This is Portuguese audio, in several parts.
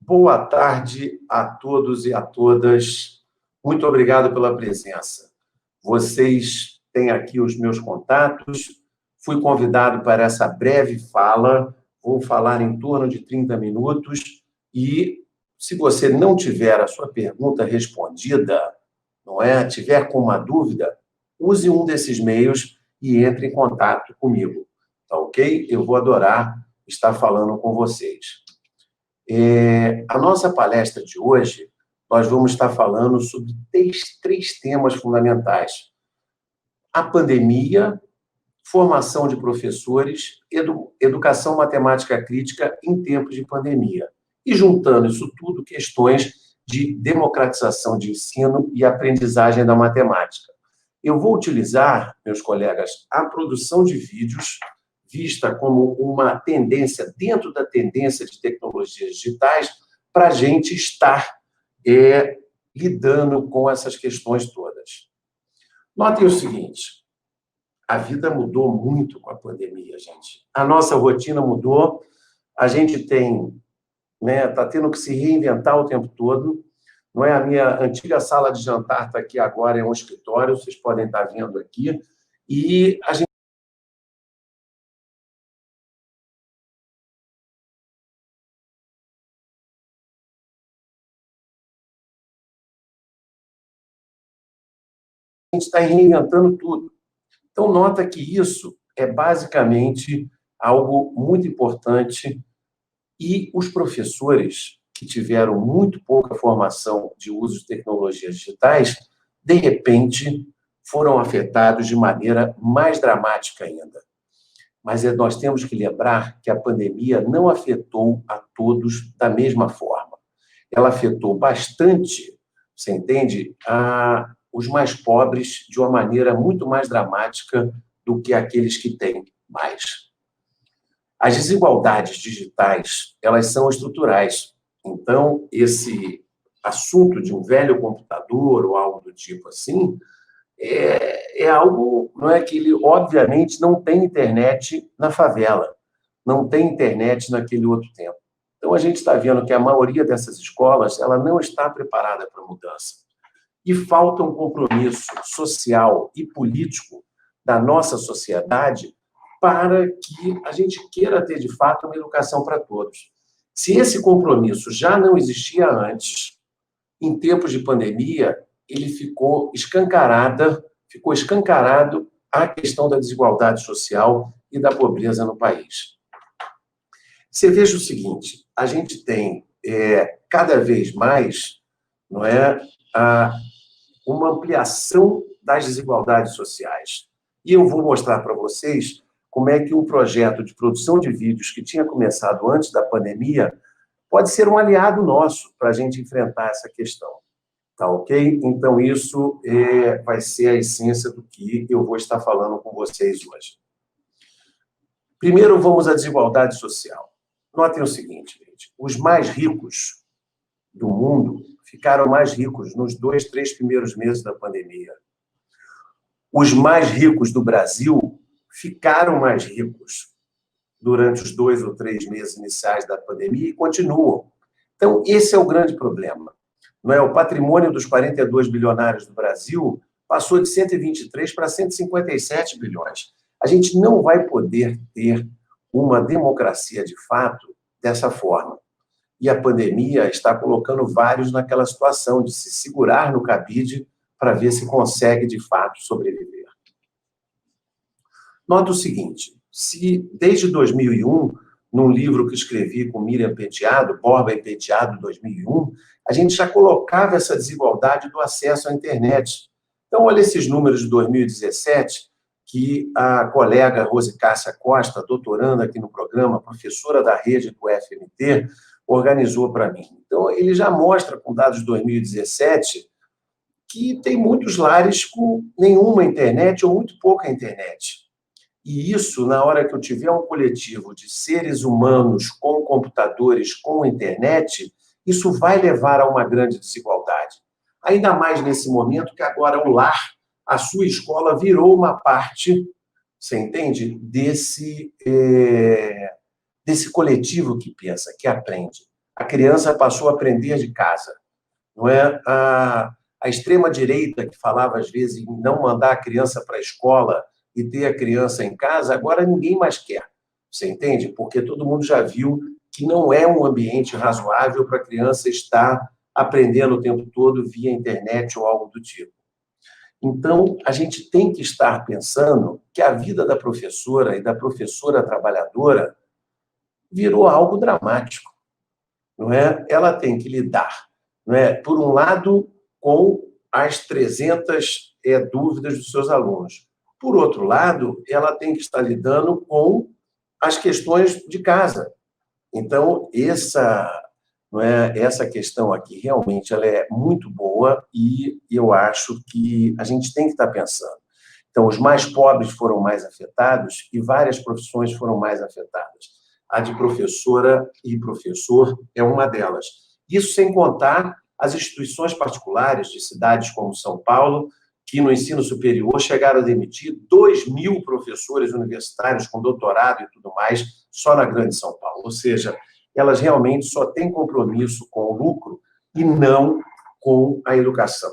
Boa tarde a todos e a todas. Muito obrigado pela presença. Vocês têm aqui os meus contatos. Fui convidado para essa breve fala. Vou falar em torno de 30 minutos e, se você não tiver a sua pergunta respondida, não é? Tiver com uma dúvida, use um desses meios e entre em contato comigo, tá ok? Eu vou adorar estar falando com vocês. A nossa palestra de hoje, nós vamos estar falando sobre três temas fundamentais: a pandemia, formação de professores, educação matemática crítica em tempos de pandemia. E, juntando isso tudo, questões de democratização de ensino e aprendizagem da matemática. Eu vou utilizar, meus colegas, a produção de vídeos, vista como uma tendência, dentro da tendência de tecnologias digitais, para a gente estar lidando com essas questões todas. Notem o seguinte: a vida mudou muito com a pandemia, gente. A nossa rotina mudou, a gente tem, está tendo que se reinventar o tempo todo. Não é? A minha antiga sala de jantar está aqui agora, é um escritório, vocês podem estar vendo aqui, e a gente está reinventando tudo. Então, nota que isso é basicamente algo muito importante, e os professores que tiveram muito pouca formação de uso de tecnologias digitais, de repente, foram afetados de maneira mais dramática ainda. Mas nós temos que lembrar que a pandemia não afetou a todos da mesma forma. Ela afetou bastante, você entende, os mais pobres de uma maneira muito mais dramática do que aqueles que têm mais. As desigualdades digitais, elas são estruturais. Então, esse assunto de um velho computador ou algo do tipo assim, é algo, não é, que ele, obviamente, não tem internet na favela, não tem internet naquele outro tempo. Então, a gente está vendo que a maioria dessas escolas, ela não está preparada para a mudança. E falta um compromisso social e político da nossa sociedade para que a gente queira ter, de fato, uma educação para todos. Se esse compromisso já não existia antes, em tempos de pandemia, ele ficou escancarado a questão da desigualdade social e da pobreza no país. Você veja o seguinte: a gente tem cada vez mais, não é, uma ampliação das desigualdades sociais. E eu vou mostrar para vocês como é que um projeto de produção de vídeos que tinha começado antes da pandemia pode ser um aliado nosso para a gente enfrentar essa questão. Tá ok? Então, isso vai ser a essência do que eu vou estar falando com vocês hoje. Primeiro, vamos à desigualdade social. Notem o seguinte, gente: os mais ricos do mundo ficaram mais ricos nos 2, 3 primeiros meses da pandemia. Os mais ricos do Brasil ficaram mais ricos durante os 2 ou 3 meses iniciais da pandemia e continuam. Então, esse é o grande problema. Não é? O patrimônio dos 42 bilionários do Brasil passou de 123 para 157 bilhões. A gente não vai poder ter uma democracia de fato dessa forma. E a pandemia está colocando vários naquela situação de se segurar no cabide para ver se consegue, de fato, sobreviver. Nota o seguinte: se desde 2001, num livro que escrevi com Miriam Penteado, Borba e Penteado, 2001, a gente já colocava essa desigualdade do acesso à internet. Então, olha esses números de 2017, que a colega Rose Cássia Costa, doutoranda aqui no programa, professora da rede do FMT, organizou para mim. Então, ele já mostra, com dados de 2017, que tem muitos lares com nenhuma internet ou muito pouca internet. E isso, na hora que eu tiver um coletivo de seres humanos com computadores, com internet, isso vai levar a uma grande desigualdade. Ainda mais nesse momento que agora o lar, a sua escola, virou uma parte, você entende, desse coletivo que pensa, que aprende. a criança passou a aprender de casa. Não é? A extrema-direita, que falava, às vezes, em não mandar a criança para a escola e ter a criança em casa, agora ninguém mais quer. Você entende? Porque todo mundo já viu que não é um ambiente razoável para a criança estar aprendendo o tempo todo via internet ou algo do tipo. Então, a gente tem que estar pensando que a vida da professora e da professora trabalhadora virou algo dramático, não é? Ela tem que lidar, não é? Por um lado, com as 300 dúvidas dos seus alunos. Por outro lado, ela tem que estar lidando com as questões de casa. Então, essa questão aqui realmente ela é muito boa e eu acho que a gente tem que estar pensando. Então, os mais pobres foram mais afetados e várias profissões foram mais afetadas. A de professora e professor é uma delas. Isso sem contar as instituições particulares de cidades como São Paulo, que no ensino superior chegaram a demitir 2.000 professores universitários com doutorado e tudo mais, só na Grande São Paulo. Ou seja, elas realmente só têm compromisso com o lucro e não com a educação.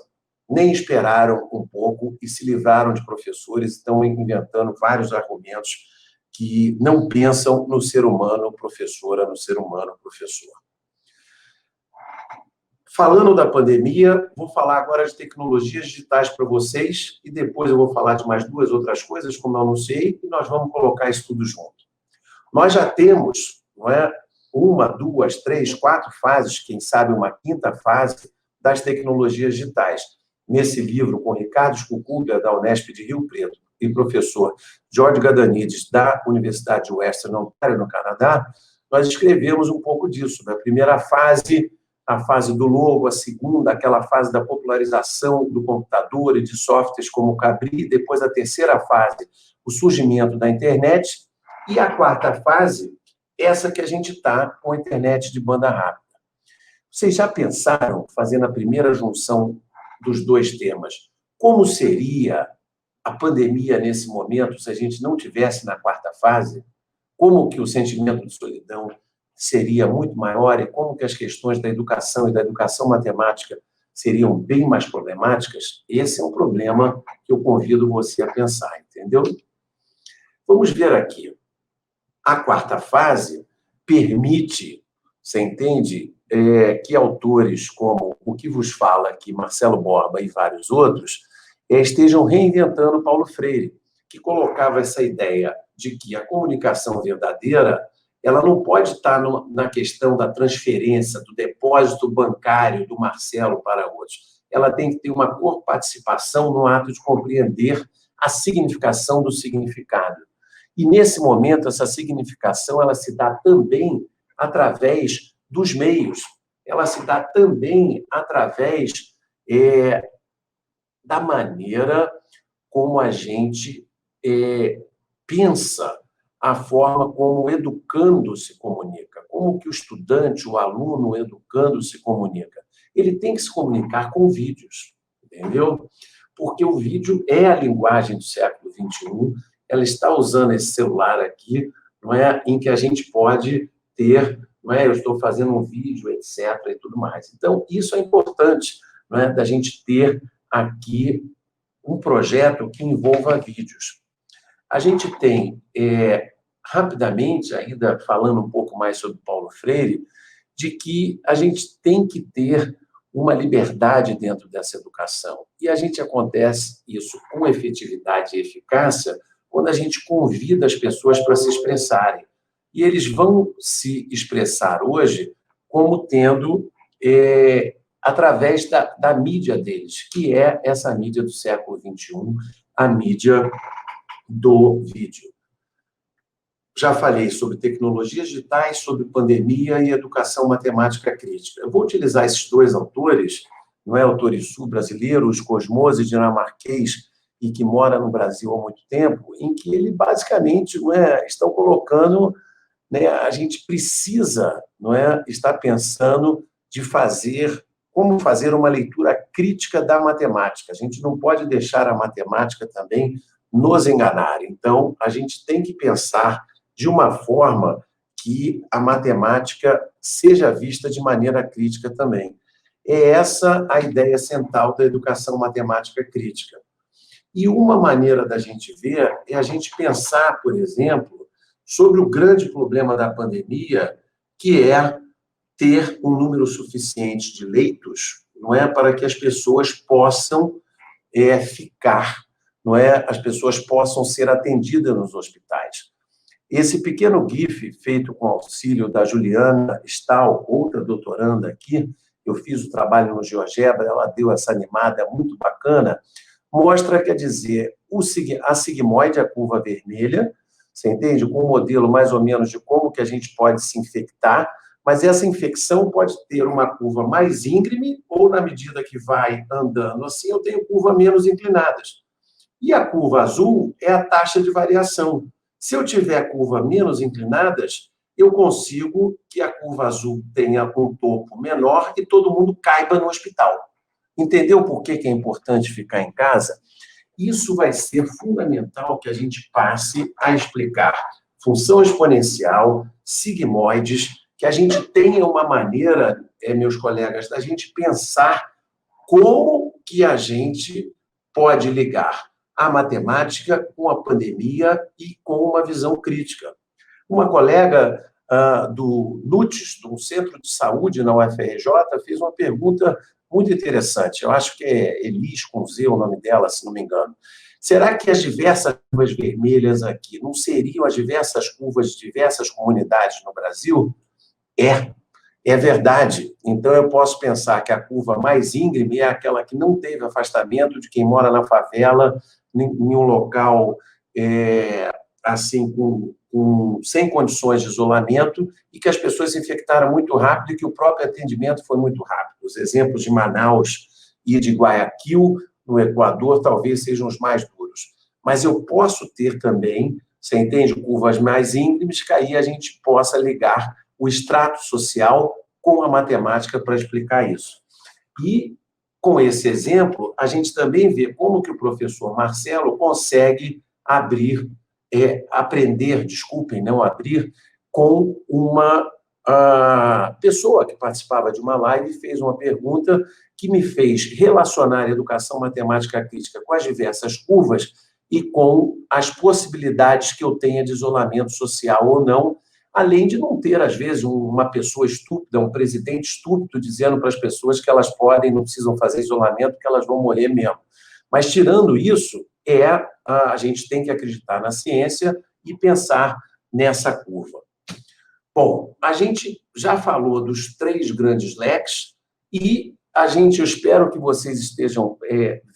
Nem esperaram um pouco e se livraram de professores, estão inventando vários argumentos que não pensam no ser humano professora, no ser humano professor. Falando da pandemia, vou falar agora de tecnologias digitais para vocês e depois eu vou falar de mais 2 outras coisas, como eu anunciei, e nós vamos colocar isso tudo junto. Nós já temos, não é, 1, 2, 3, 4 fases, quem sabe uma 5ª fase das tecnologias digitais. Nesse livro, com Ricardo Scucubia, da Unesp de Rio Preto, e professor Jorge Gadanides, da Universidade de Western Ontario, no Canadá, nós escrevemos um pouco disso. Da primeira fase, a fase do logo, a segunda, aquela fase da popularização do computador e de softwares como o Cabri, depois a terceira fase, o surgimento da internet, e a 4ª fase, essa que a gente está com a internet de banda rápida. Vocês já pensaram, fazendo a primeira junção dos 2 temas, como seria a pandemia nesse momento se a gente não tivesse na 4ª fase? Como que o sentimento de solidão seria muito maior e como que as questões da educação e da educação matemática seriam bem mais problemáticas? Esse é um problema que eu convido você a pensar, entendeu? Vamos ver aqui. A 4ª fase permite, você entende, que autores como o que vos fala aqui, Marcelo Borba e vários outros, estejam reinventando Paulo Freire, que colocava essa ideia de que a comunicação verdadeira ela não pode estar na questão da transferência, do depósito bancário do Marcelo para outros. Ela tem que ter uma coparticipação no ato de compreender a significação do significado. E, nesse momento, essa significação ela se dá também através dos meios. Ela se dá também através da maneira como a gente pensa a forma como o educando se comunica, como que o estudante, o aluno, o educando se comunica. Ele tem que se comunicar com vídeos, entendeu? Porque o vídeo é a linguagem do século XXI, ela está usando esse celular aqui, não é, em que a gente pode ter, não é, eu estou fazendo um vídeo, etc., e tudo mais. Então, isso é importante, não é, da gente ter aqui um projeto que envolva vídeos. A gente tem, rapidamente, ainda falando um pouco mais sobre Paulo Freire, de que a gente tem que ter uma liberdade dentro dessa educação. E a gente acontece isso com efetividade e eficácia quando a gente convida as pessoas para se expressarem. E eles vão se expressar hoje como tendo, através da mídia deles, que é essa mídia do século XXI, a mídia do vídeo. Já falei sobre tecnologias digitais, sobre pandemia e educação matemática crítica. Eu vou utilizar esses 2 autores, não é, autores sul-brasileiros, Cosmose, dinamarquês, e que mora no Brasil há muito tempo, em que ele basicamente, não é, estão colocando, né, a gente precisa, não é, estar pensando de como fazer uma leitura crítica da matemática. A gente não pode deixar a matemática também nos enganar. Então, a gente tem que pensar de uma forma que a matemática seja vista de maneira crítica também. É essa a ideia central da educação matemática crítica. E uma maneira da gente ver é a gente pensar, por exemplo, sobre o grande problema da pandemia, que é ter um número suficiente de leitos, não é, para que as pessoas possam ficar, não é, as pessoas possam ser atendidas nos hospitais. Esse pequeno GIF, feito com auxílio da Juliana Stahl, outra doutoranda aqui, eu fiz o trabalho no GeoGebra, ela deu essa animada muito bacana, mostra, quer dizer, a sigmoide, a curva vermelha, você entende? Com um modelo mais ou menos de como que a gente pode se infectar, mas essa infecção pode ter uma curva mais íngreme, ou na medida que vai andando assim, eu tenho curvas menos inclinadas. E a curva azul é a taxa de variação. Se eu tiver curvas menos inclinadas, eu consigo que a curva azul tenha um topo menor e todo mundo caiba no hospital. Entendeu por que é importante ficar em casa? Isso vai ser fundamental que a gente passe a explicar função exponencial, sigmoides, que a gente tenha uma maneira, meus colegas, da gente pensar como que a gente pode ligar a matemática com a pandemia e com uma visão crítica. Uma colega do NUTES, do Centro de Saúde na UFRJ, fez uma pergunta muito interessante. Eu acho que é Elis com Z o nome dela, se não me engano. Será que as diversas curvas vermelhas aqui não seriam as diversas curvas de diversas comunidades no Brasil? É verdade. Então, eu posso pensar que a curva mais íngreme é aquela que não teve afastamento de quem mora na favela, em um local assim, sem condições de isolamento, e que as pessoas se infectaram muito rápido e que o próprio atendimento foi muito rápido. Os exemplos de Manaus e de Guayaquil, no Equador, talvez sejam os mais duros. Mas eu posso ter também, você entende, curvas mais íngremes, que aí a gente possa ligar o extrato social com a matemática para explicar isso. E, com esse exemplo, a gente também vê como que o professor Marcelo consegue com uma pessoa que participava de uma live e fez uma pergunta que me fez relacionar a educação matemática crítica com as diversas curvas e com as possibilidades que eu tenha de isolamento social ou não, além de não ter, às vezes, uma pessoa estúpida, um presidente estúpido dizendo para as pessoas que elas podem, não precisam fazer isolamento, que elas vão morrer mesmo. Mas, tirando isso, a gente tem que acreditar na ciência e pensar nessa curva. Bom, a gente já falou dos 3 grandes leques e eu espero que vocês estejam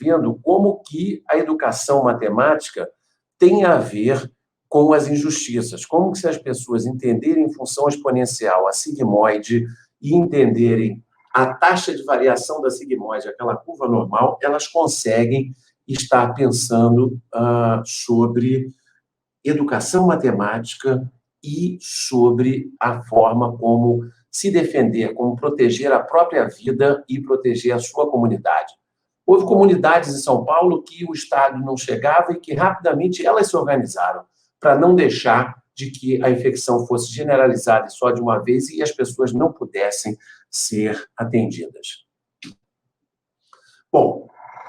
vendo como que a educação matemática tem a ver com as injustiças, como que se as pessoas entenderem função exponencial, a sigmoide, e entenderem a taxa de variação da sigmoide, aquela curva normal, elas conseguem estar pensando sobre educação matemática e sobre a forma como se defender, como proteger a própria vida e proteger a sua comunidade. Houve comunidades em São Paulo que o Estado não chegava e que rapidamente elas se organizaram para não deixar de que a infecção fosse generalizada só de uma vez e as pessoas não pudessem ser atendidas. Bom,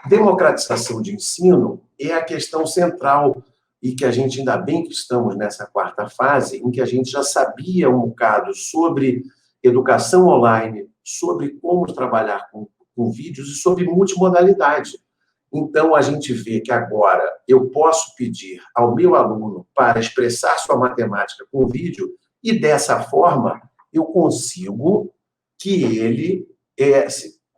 democratização de ensino é a questão central e que a gente, ainda bem que estamos nessa 4ª fase, em que a gente já sabia um bocado sobre educação online, sobre como trabalhar com vídeos e sobre multimodalidade. Então, a gente vê que agora eu posso pedir ao meu aluno para expressar sua matemática com vídeo e, dessa forma, eu consigo que ele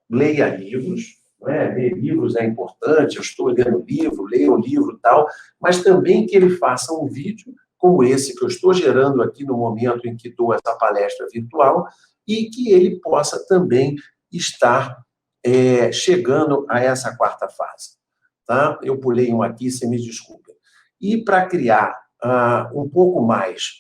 leia livros. Ler livros é importante, eu estou lendo livro, leio o livro e tal, mas também que ele faça um vídeo como esse que eu estou gerando aqui no momento em que dou essa palestra virtual e que ele possa também estar chegando a essa 4ª fase. Tá? Eu pulei um aqui, você me desculpa. E para criar um pouco mais,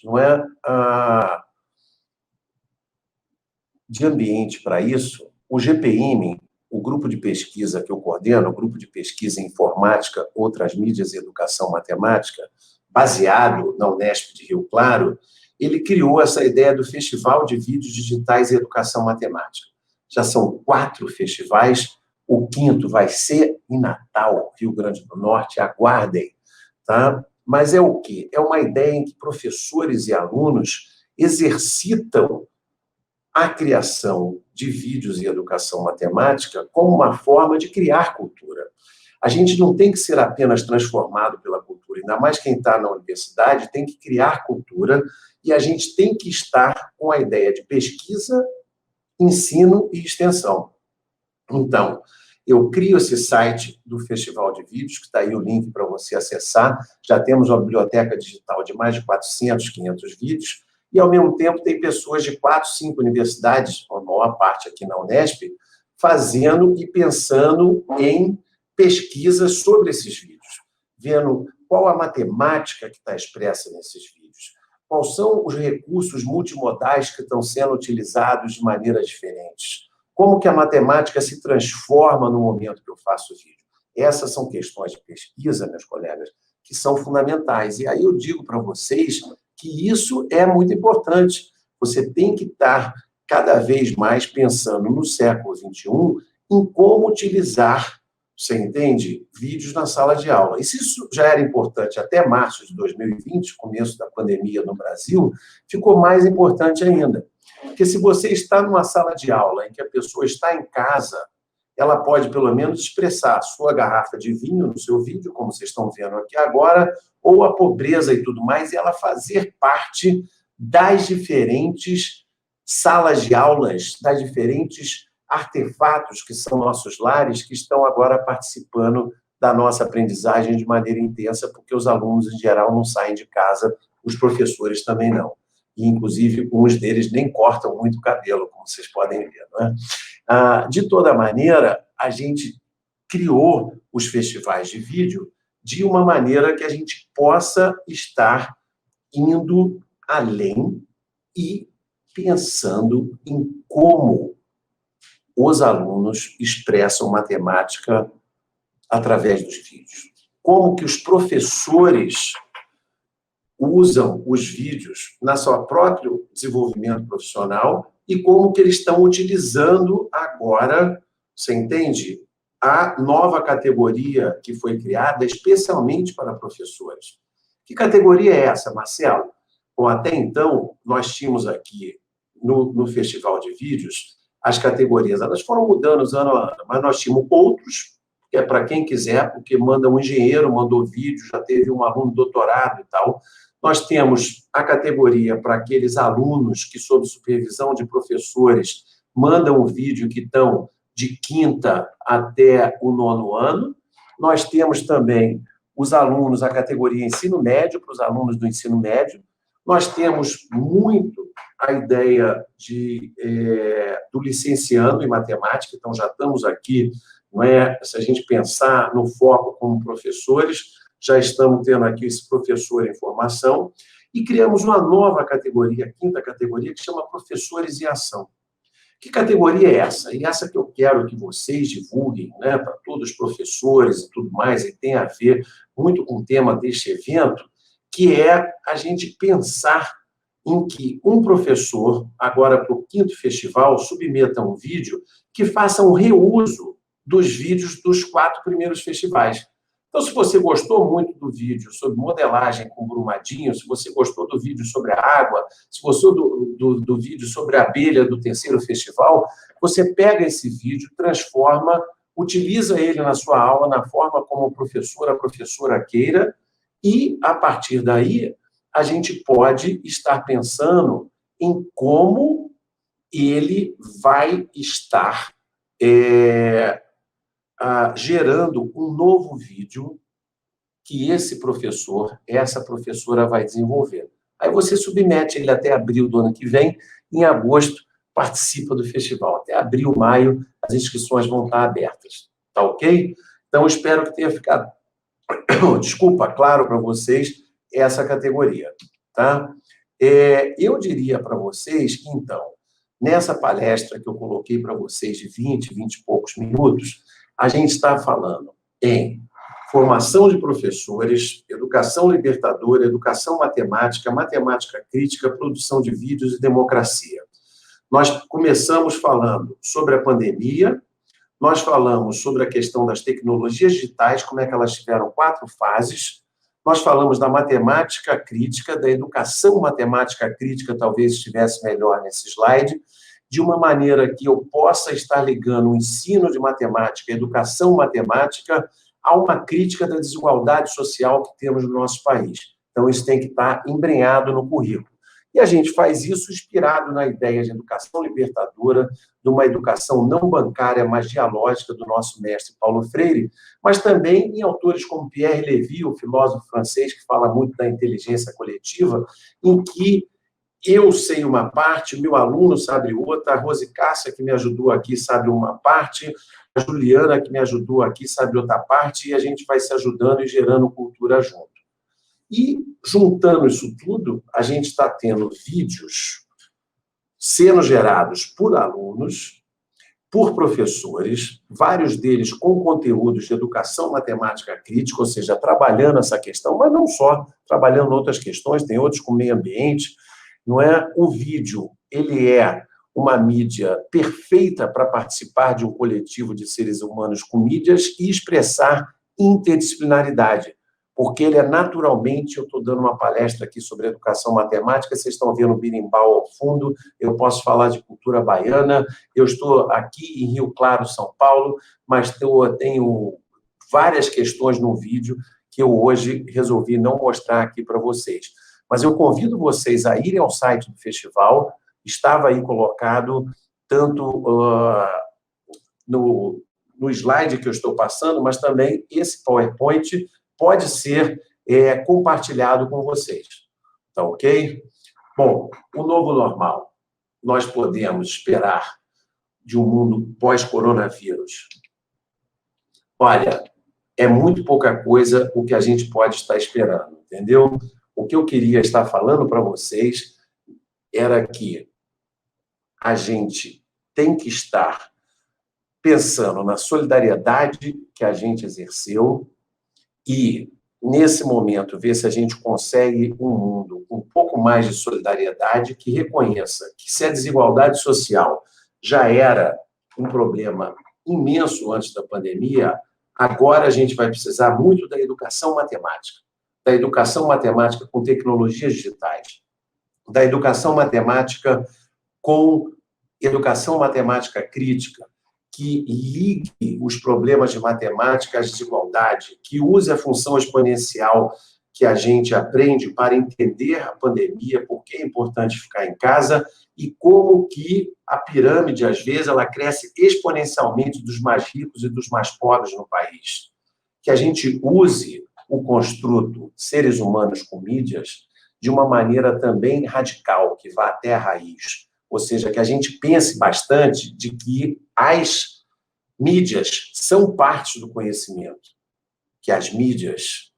de ambiente para isso, o GPIM, o grupo de pesquisa que eu coordeno, o grupo de pesquisa em informática, outras mídias e educação matemática, baseado na Unesp de Rio Claro, ele criou essa ideia do Festival de Vídeos Digitais e Educação Matemática. Já são 4 festivais, o 5º vai ser em Natal, Rio Grande do Norte, aguardem, tá? Mas é o quê? É uma ideia em que professores e alunos exercitam a criação de vídeos e educação matemática como uma forma de criar cultura. A gente não tem que ser apenas transformado pela cultura, ainda mais quem está na universidade tem que criar cultura e a gente tem que estar com a ideia de pesquisa, ensino e extensão. Então, eu crio esse site do Festival de Vídeos, que está aí o link para você acessar. Já temos uma biblioteca digital de mais de 400, 500 vídeos, e, ao mesmo tempo, tem pessoas de 4, 5 universidades, a maior parte aqui na Unesp, fazendo e pensando em pesquisas sobre esses vídeos, vendo qual a matemática que está expressa nesses vídeos, quais são os recursos multimodais que estão sendo utilizados de maneiras diferentes, como que a matemática se transforma no momento que eu faço o vídeo. Essas são questões de pesquisa, meus colegas, que são fundamentais. E aí eu digo para vocês que isso é muito importante. Você tem que estar cada vez mais pensando no século XXI em como utilizar, você entende, vídeos na sala de aula. E se isso já era importante até março de 2020, começo da pandemia no Brasil, ficou mais importante ainda. Porque se você está numa sala de aula em que a pessoa está em casa, ela pode, pelo menos, expressar a sua garrafa de vinho no seu vídeo, como vocês estão vendo aqui agora, ou a pobreza e tudo mais, e ela fazer parte das diferentes salas de aulas, das diferentes artefatos que são nossos lares, que estão agora participando da nossa aprendizagem de maneira intensa, porque os alunos, em geral, não saem de casa, os professores também não. E, inclusive, uns deles nem cortam muito o cabelo, como vocês podem ver, não é? De toda maneira, a gente criou os festivais de vídeo de uma maneira que a gente possa estar indo além e pensando em como os alunos expressam matemática através dos vídeos. Como que os professores usam os vídeos na seu próprio desenvolvimento profissional e como que eles estão utilizando agora, você entende? A nova categoria que foi criada especialmente para professores. Que categoria é essa, Marcelo? Bom, até então, nós tínhamos aqui no Festival de Vídeos as categorias, elas foram mudando ano a ano, mas nós tínhamos outros, que é para quem quiser, porque manda um engenheiro, mandou vídeo, já teve um aluno doutorado e tal. Nós temos a categoria para aqueles alunos que, sob supervisão de professores, mandam um vídeo que estão de 5º até o 9º ano. Nós temos também os alunos, a categoria ensino médio, para os alunos do ensino médio. Nós temos muito a ideia do licenciando em matemática, então já estamos aqui, não é? Se a gente pensar no foco como professores, já estamos tendo aqui esse professor em formação, e criamos uma nova categoria, a 5ª categoria, que chama Professores em Ação. Que categoria é essa? E essa que eu quero que vocês divulguem, né, para todos os professores e tudo mais, e tem a ver muito com o tema deste evento, que é a gente pensar em que um professor, agora para o 5º festival, submeta um vídeo que faça um reuso dos vídeos dos 4 primeiros festivais. Então, se você gostou muito do vídeo sobre modelagem com Brumadinho, se você gostou do vídeo sobre a água, se gostou do vídeo sobre a abelha do 3º festival, você pega esse vídeo, transforma, utiliza ele na sua aula, na forma como a professora queira, e, a partir daí, a gente pode estar pensando em como ele vai estar gerando um novo vídeo que esse professor, essa professora vai desenvolver. Aí você submete ele até abril do ano que vem, em agosto participa do festival. Até abril, maio, as inscrições vão estar abertas. Tá ok? Então, eu espero que tenha ficado, desculpa, claro para vocês essa categoria. Tá? Eu diria para vocês que, então, nessa palestra que eu coloquei para vocês de 20 e poucos minutos, a gente está falando em formação de professores, educação libertadora, educação matemática, matemática crítica, produção de vídeos e democracia. Nós começamos falando sobre a pandemia, nós falamos sobre a questão das tecnologias digitais, como é que elas tiveram 4 fases, nós falamos da matemática crítica, da educação matemática crítica, talvez estivesse melhor nesse slide, de uma maneira que eu possa estar ligando o ensino de matemática, a educação matemática, a uma crítica da desigualdade social que temos no nosso país. Então, isso tem que estar embrenhado no currículo. E a gente faz isso inspirado na ideia de educação libertadora, de uma educação não bancária, mas dialógica do nosso mestre Paulo Freire, mas também em autores como Pierre Lévy, o filósofo francês, que fala muito da inteligência coletiva, em que eu sei uma parte, meu aluno sabe outra, a Rose Cássia, que me ajudou aqui, sabe uma parte, a Juliana, que me ajudou aqui, sabe outra parte, e a gente vai se ajudando e gerando cultura junto. E, juntando isso tudo, a gente está tendo vídeos sendo gerados por alunos, por professores, vários deles com conteúdos de educação matemática crítica, ou seja, trabalhando essa questão, mas não só, trabalhando outras questões, tem outros com meio ambiente, não é? O vídeo, ele é uma mídia perfeita para participar de um coletivo de seres humanos com mídias e expressar interdisciplinaridade, porque ele é naturalmente, eu estou dando uma palestra aqui sobre educação matemática, vocês estão vendo o birimbau ao fundo, eu posso falar de cultura baiana, eu estou aqui em Rio Claro, São Paulo, mas eu tenho várias questões no vídeo que eu hoje resolvi não mostrar aqui para vocês. Mas eu convido vocês a irem ao site do festival, estava aí colocado tanto no slide que eu estou passando, mas também esse PowerPoint pode ser compartilhado com vocês. Tá ok? Bom, o novo normal. Nós podemos esperar de um mundo pós-coronavírus. Olha, é muito pouca coisa o que a gente pode estar esperando, entendeu? O que eu queria estar falando para vocês era que a gente tem que estar pensando na solidariedade que a gente exerceu e, nesse momento, ver se a gente consegue um mundo com um pouco mais de solidariedade que reconheça que se a desigualdade social já era um problema imenso antes da pandemia, agora a gente vai precisar muito da educação matemática com tecnologias digitais, da educação matemática com educação matemática crítica, que ligue os problemas de matemática à desigualdade, que use a função exponencial que a gente aprende para entender a pandemia, por que é importante ficar em casa e como que a pirâmide, às vezes, ela cresce exponencialmente dos mais ricos e dos mais pobres no país. Que a gente use o construto seres humanos com mídias de uma maneira também radical, que vá até a raiz. Ou seja, que a gente pense bastante de que as mídias são parte do conhecimento, que as mídias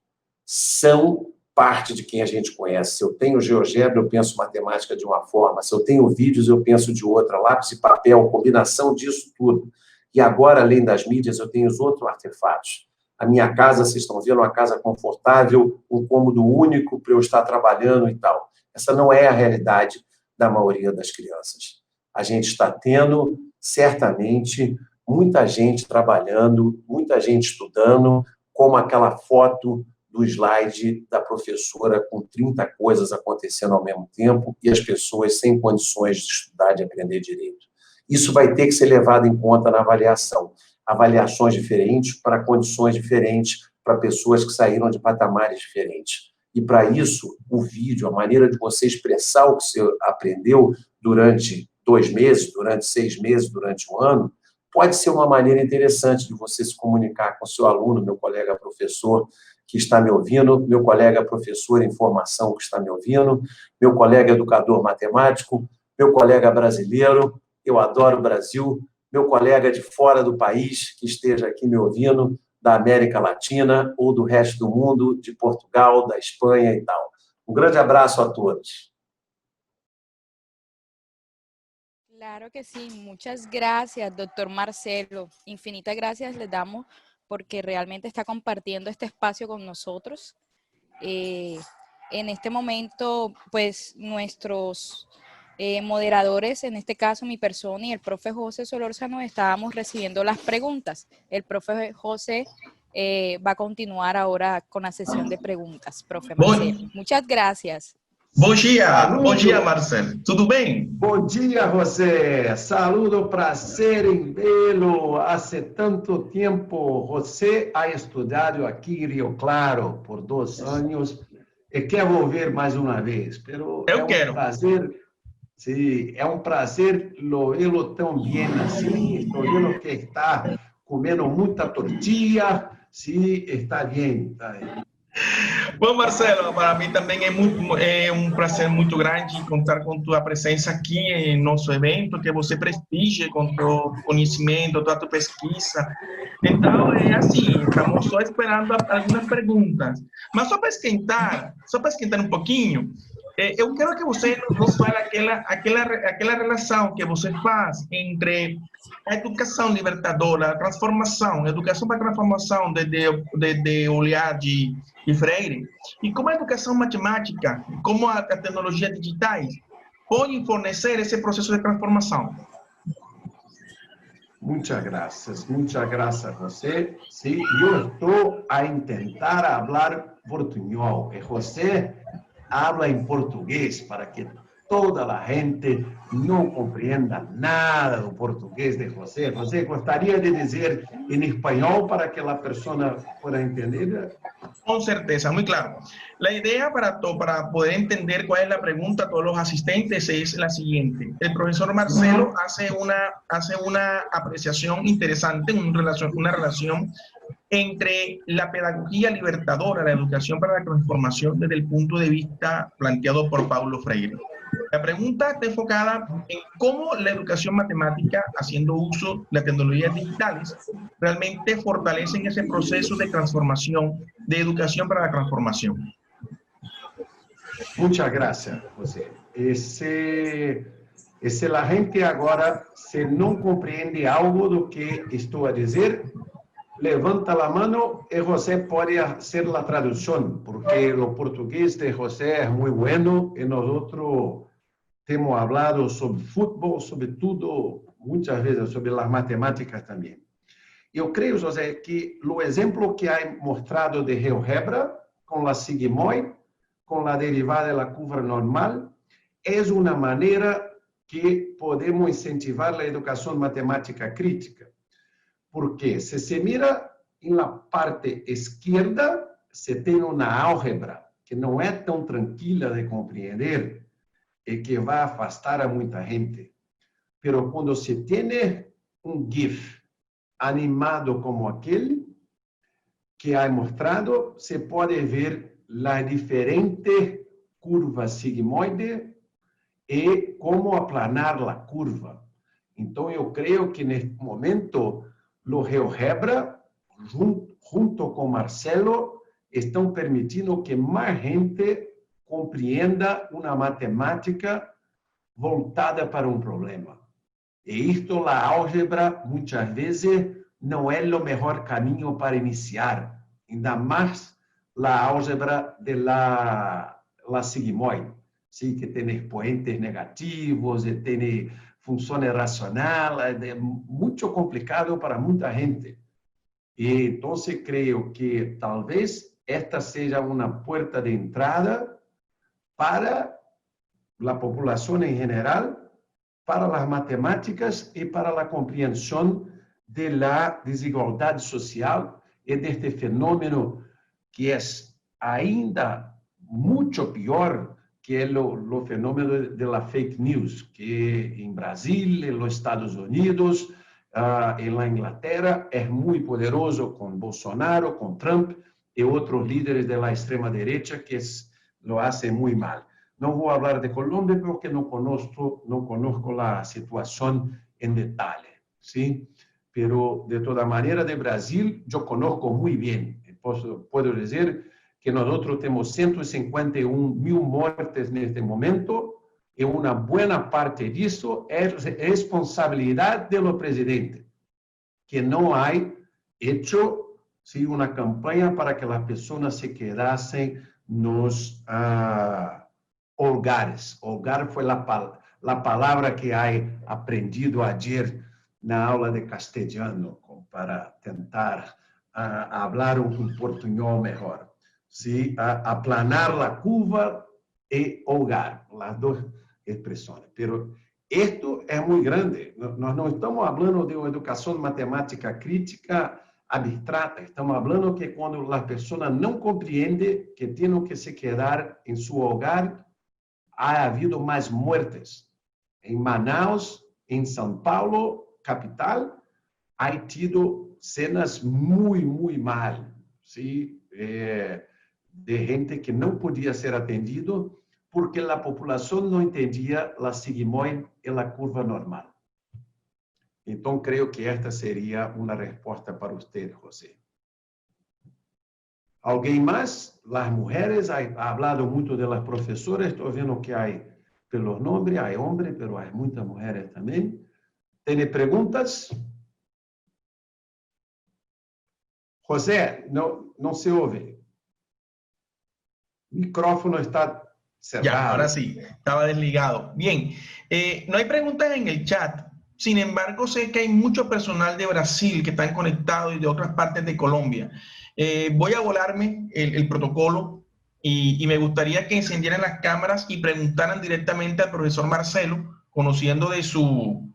são parte de quem a gente conhece. Se eu tenho GeoGebra, eu penso matemática de uma forma, se eu tenho vídeos, eu penso de outra, lápis e papel, combinação disso tudo. E agora, além das mídias, eu tenho os outros artefatos. A minha casa, vocês estão vendo, uma casa confortável, um cômodo único para eu estar trabalhando e tal. Essa não é a realidade da maioria das crianças. A gente está tendo, certamente, muita gente trabalhando, muita gente estudando, como aquela foto do slide da professora com 30 coisas acontecendo ao mesmo tempo e as pessoas sem condições de estudar, de aprender direito. Isso vai ter que ser levado em conta na avaliação. Avaliações diferentes para condições diferentes, para pessoas que saíram de patamares diferentes. E, para isso, o vídeo, a maneira de você expressar o que você aprendeu durante 2 meses, durante 6 meses, durante um ano, pode ser uma maneira interessante de você se comunicar com o seu aluno, meu colega professor que está me ouvindo, meu colega professor em formação que está me ouvindo, meu colega educador matemático, meu colega brasileiro, eu adoro o Brasil, meu colega de fora do país que esteja aqui me ouvindo, da América Latina ou do resto do mundo, de Portugal, da Espanha e tal. Um grande abraço a todos. Claro que sí, muchas gracias, doctor Marcelo. Infinitas gracias le damos porque realmente está compartiendo este espacio con nosotros. En este momento, pues nuestros moderadores, en este caso mi persona y el profe José Solórzano, estábamos recibiendo las preguntas. El profe José va a continuar ahora con la sesión de preguntas, profe Marcelo. Muchas gracias. Bom dia, Marcelo. Tudo bem? Bom dia, José. Saludo, prazer em vê-lo. Há tanto tempo, José ha estudado aqui em Rio Claro por 2 anos e quer voltar mais uma vez. Pero Eu quero. Prazer, sim, é um prazer vê-lo tão bem assim. Estou vendo que está comendo muita tortilha. Sim, está bem. Está bem. Bom, Marcelo, para mim também é um prazer muito grande contar com tua presença aqui em nosso evento, que você prestigie com teu conhecimento, toda tua pesquisa. Então, é assim, estamos só esperando algumas perguntas. Mas só para esquentar um pouquinho, eu quero que você nos fale aquela relação que você faz entre a educação libertadora, a transformação, a educação para a transformação de olhar de Freire, e como a educação matemática, como a tecnologia digitais podem fornecer esse processo de transformação. Muchas gracias, José. Sí, yo estoy a intentar hablar portuñol. José habla en portugués para que toda la gente no comprenda nada do portugués de José. José, gostaria de dizer em espanhol para que a pessoa pueda entender? Con certeza, muy claro. La idea para poder entender cuál es la pregunta a todos los asistentes es la siguiente. El profesor Marcelo hace una apreciación interesante, una relación entre la pedagogía libertadora, la educación para la transformación desde el punto de vista planteado por Paulo Freire. La pregunta está enfocada en cómo la educación matemática, haciendo uso de las tecnologías digitales, realmente fortalecen ese proceso de transformación, de educación para la transformación. Muchas gracias, José. La gente agora, se não compreende algo do que estou a dizer, levanta a mão e José pode fazer a tradução, porque o português de José é muito bueno e nós temos falado sobre futebol, sobre tudo, muitas vezes sobre as matemáticas também. Eu creio, José, que o exemplo que há mostrado de GeoGebra, com a sigmoide, com a derivada da curva normal, é uma maneira que podemos incentivar a educação matemática crítica. Porque se mira na parte esquerda, se tem uma álgebra que não é tão tranquila de compreender e que vai afastar a muita gente. Pero quando se tem GIF animado como aquele que há mostrado, se pode ver as diferentes curvas sigmoides e como aplanar a curva. Então, eu creio que neste momento o GeoGebra, junto com Marcelo, estão permitindo que mais gente compreenda uma matemática voltada para um problema. E isto, a álgebra, muitas vezes, não é o melhor caminho para iniciar, ainda mais a álgebra de la sigmoide, sim, que tem expoentes negativos e tem funções racionais, é muito complicado para muita gente. E, então, creio que talvez esta seja uma porta de entrada para a população em geral, para as matemáticas e para a compreensão da desigualdade social e deste fenômeno que é ainda muito pior que o fenômeno da fake news, que em Brasil, em los Estados Unidos, em la Inglaterra, é muito poderoso com Bolsonaro, com Trump e outros líderes da extrema-direita que lo fazem muito mal. Não vou falar de Colômbia porque não conosco a situação em detalhe, sim? Pero de toda maneira de Brasil eu conosco muito bem. Posso dizer que nós temos 151 mil mortes neste momento e uma boa parte disso é responsabilidade do presidente, que não ha hecho ¿sí? Una campaña para que las personas se quedasen nos hogares. Hogar fue la palabra que he aprendido ayer na aula de castelhano, para tentar hablar un portuñol mejor. ¿Sí? Aplanar la curva y hogar, las dos expresiones. Pero esto es muy grande. Nós não estamos hablando de uma educação matemática crítica abstrata. Estamos hablando que quando as pessoas não compreendem que têm que se quedar em seu hogar, ha havido mais mortes. Em Manaus, em São Paulo, capital, ha tido cenas muito mal, ¿sí? De gente que não podia ser atendido porque a população não entendia a sigmoide e a curva normal. Então, creio que esta seria uma resposta para você, José. Alguém mais? As mulheres, ha hablado muito de las professoras, estou vendo que há pelos nomes, há homens, mas há muitas mulheres também. Tem perguntas? José, não se ouve. O micrófono está cerrado. Ya, ahora sí, estaba desligado. Bien, no hay preguntas en el chat. Sin embargo, sé que hay mucho personal de Brasil que están conectados y de otras partes de Colombia. Voy a volarme el protocolo y me gustaría que encendieran las cámaras y preguntaran directamente al profesor Marcelo, conociendo de su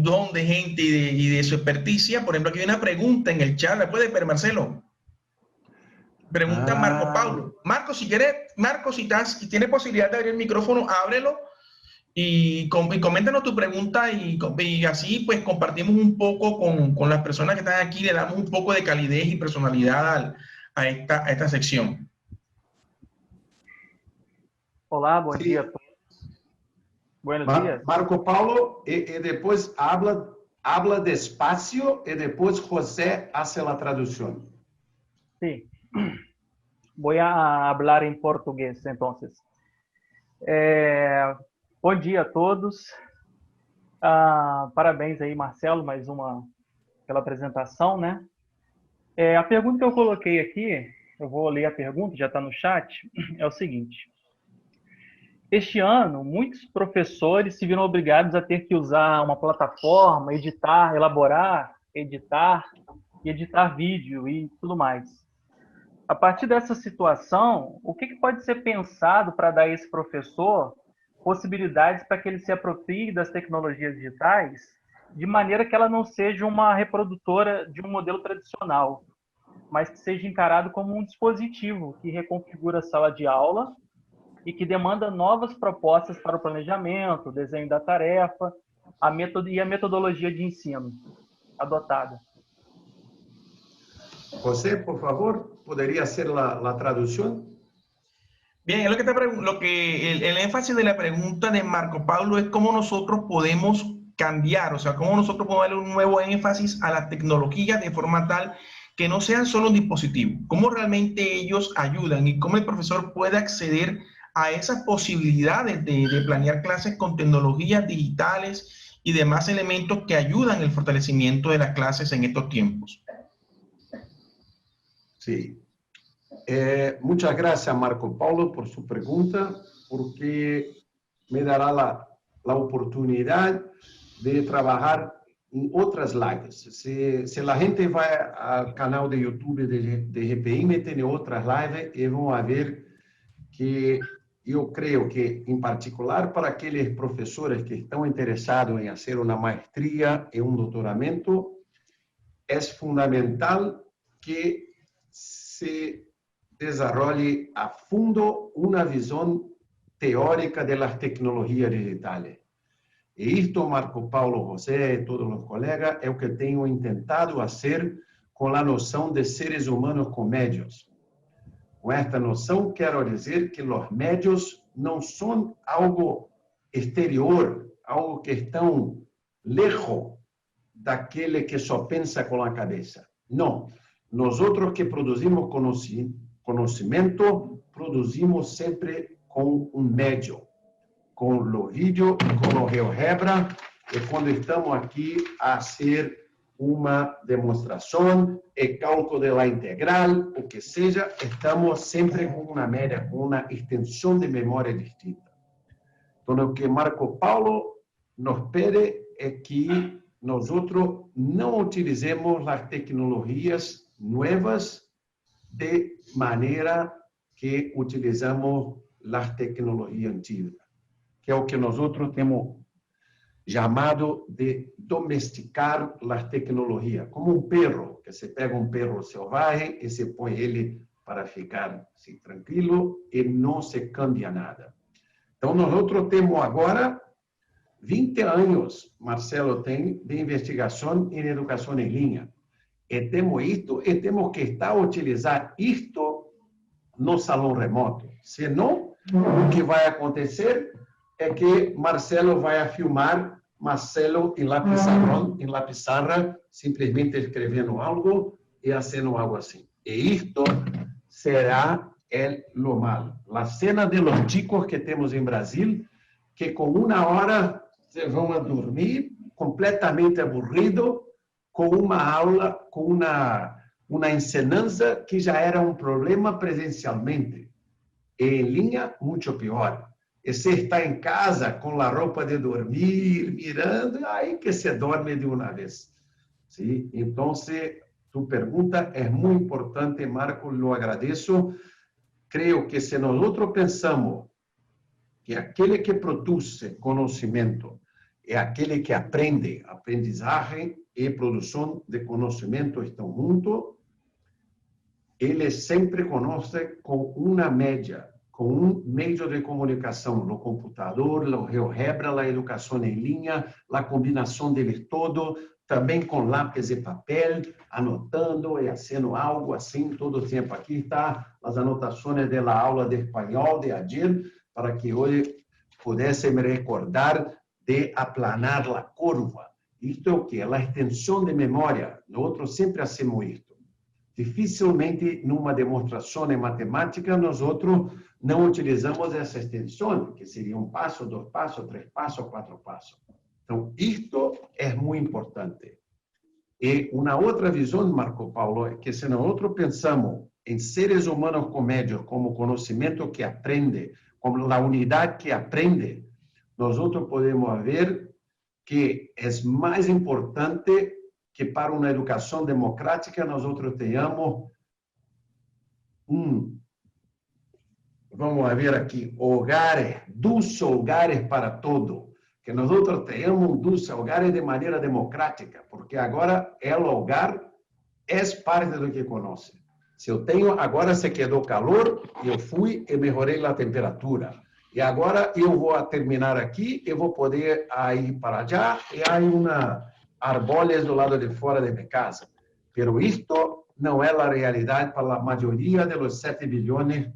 don de gente y de su experticia. Por ejemplo, aquí hay una pregunta en el chat. ¿La puedes ver, Marcelo? Pregunta Marco Paulo. Marco, si quieres, si tienes posibilidad de abrir el micrófono, ábrelo y coméntanos tu pregunta y así pues compartimos un poco con las personas que están aquí, le damos un poco de calidez y personalidad a esta sección. Olá, bom dia a todos. Buenos dias. Marco Paulo, e depois habla despacio e depois José hace a tradução. Sí. Voy a hablar en portugués, entonces. Bom dia a todos. Parabéns aí, Marcelo, mais uma pela apresentação, né? A pergunta que eu coloquei aqui, eu vou ler a pergunta, já está no chat, é o seguinte. Este ano, muitos professores se viram obrigados a ter que usar uma plataforma, elaborar, editar vídeo e tudo mais. A partir dessa situação, o que pode ser pensado para dar a esse professor possibilidades para que ele se aproprie das tecnologias digitais de maneira que ela não seja uma reprodutora de um modelo tradicional, mas que seja encarado como um dispositivo que reconfigura a sala de aula e que demanda novas propostas para o planejamento, o desenho da tarefa e a metodologia de ensino adotada. José, por favor, ¿podría hacer la traducción? Bien, el énfasis de la pregunta de Marco Paulo es cómo nosotros podemos cambiar, o sea, cómo nosotros podemos darle un nuevo énfasis a las tecnologías de forma tal que no sean solo un dispositivo, cómo realmente ellos ayudan y cómo el profesor puede acceder a esas posibilidades de planear clases con tecnologías digitales y demás elementos que ayudan el fortalecimiento de las clases en estos tiempos. Sí. Muchas gracias, Marco Paulo, por su pregunta, porque me dará la oportunidad de trabajar en otras lives. Si la gente va al canal de YouTube de GPM, tiene otras lives y van a ver que yo creo que, en particular, para aquellos profesores que están interesados en hacer una maestría y un doctoramiento, es fundamental que se desarrolle a fundo una visión teórica de las tecnologías digitales. Y esto, Marco Paulo, José y todos los colegas, es lo que tengo intentado hacer con la noción de seres humanos con medios. Con esta noção, quero dizer que os médios não são algo exterior, algo que estão lejos daquele que só pensa com a cabeça. Não. Nós outros que produzimos conhecimento, produzimos sempre com um médio, com o vídeo, com o GeoGebra, e quando estamos aqui a fazer uma demonstração, é cálculo de la integral, o que seja, estamos sempre com uma média, com uma extensão de memória distinta. Então, o que Marco Paulo nos pede é que nós não utilizemos as tecnologias novas de maneira que utilizamos as tecnologias antigas, que é o que nós temos chamado de domesticar as tecnologias, como um perro, que você pega um perro selvagem e se põe ele para ficar assim, tranquilo e não se cambia nada. Então, nós temos agora 20 anos, Marcelo tem, de investigação em educação em linha. E temos isto, e temos que estar a utilizar isto no salão remoto. Senão, o que vai acontecer é que Marcelo vai filmar Marcelo em la pizarra, simplesmente escrevendo algo e fazendo algo assim. E isto será lo mal. A cena de los chicos que temos em Brasil, que com uma hora se vão a dormir, completamente aburrido, com uma aula, com uma ensinança que já era um problema presencialmente. E em linha, muito pior. E se está em casa com a roupa de dormir, mirando, aí que se dorme de uma vez. ¿Sí? Então, tu pergunta é muito importante, Marco, lo agradeço. Creio que se nós pensamos que aquele que produz conhecimento é aquele que aprende, aprendizagem e produção de conhecimento estão juntos, ele sempre conhece com uma média, com um meio de comunicação, no computador, o GeoGebra, a educação em linha, a combinação deles todo, também com lápis e papel, anotando e fazendo algo assim todo o tempo. Aqui está as anotações da aula de espanhol de ayer, para que hoje pudesse me recordar de aplanar a curva. Isto é o que? A extensão de memória. Nós sempre hacemos isto. Dificilmente, numa demonstração em matemática, nós não utilizamos essa extensão, que seria um passo, 2 passos, 3 passos, 4 passos. Então, isto é muito importante. E uma outra visão, Marco Paulo, é que se nós pensamos em seres humanos com médios como conhecimento que aprende, como a unidade que aprende, nós podemos ver que é mais importante que para uma educação democrática nós tenhamos vamos ver aqui, hogares, dulce hogares para todo, que nós tenhamos dulce hogares de maneira democrática, porque agora o hogar é parte do que conhece. Se eu tenho, agora se quedou calor, eu fui e melhorei a temperatura. E agora eu vou terminar aqui, eu vou poder ir para allá, e há árvores do lado de fora de minha casa. Pero isto não é a realidade para a maioria dos 7 bilhões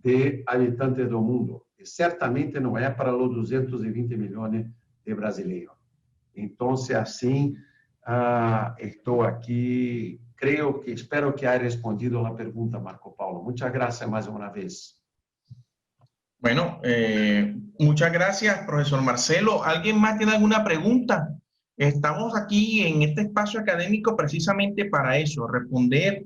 de habitantes do mundo. E certamente não é para os 220 milhões de brasileiros. Então, assim, estou aqui, espero que haya respondido a pergunta, Marco Paulo. Muchas gracias mais uma vez. Bueno, muchas gracias, profesor Marcelo. ¿Alguien más tiene alguna pregunta? Estamos aquí en este espacio académico precisamente para eso, responder,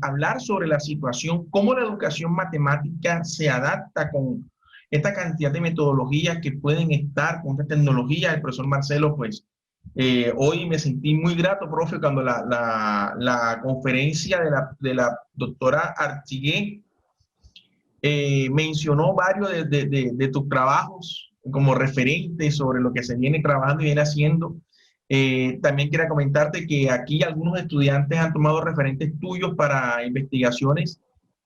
hablar sobre la situación, cómo la educación matemática se adapta con esta cantidad de metodologías que pueden estar con esta tecnología. El profesor Marcelo, pues, hoy me sentí muy grato, profe, cuando la conferencia de la doctora Artigué mencionó varios de tus trabajos como referentes sobre lo que se viene trabajando y viene haciendo. También quería comentarte que aquí algunos estudiantes han tomado referentes tuyos para investigaciones,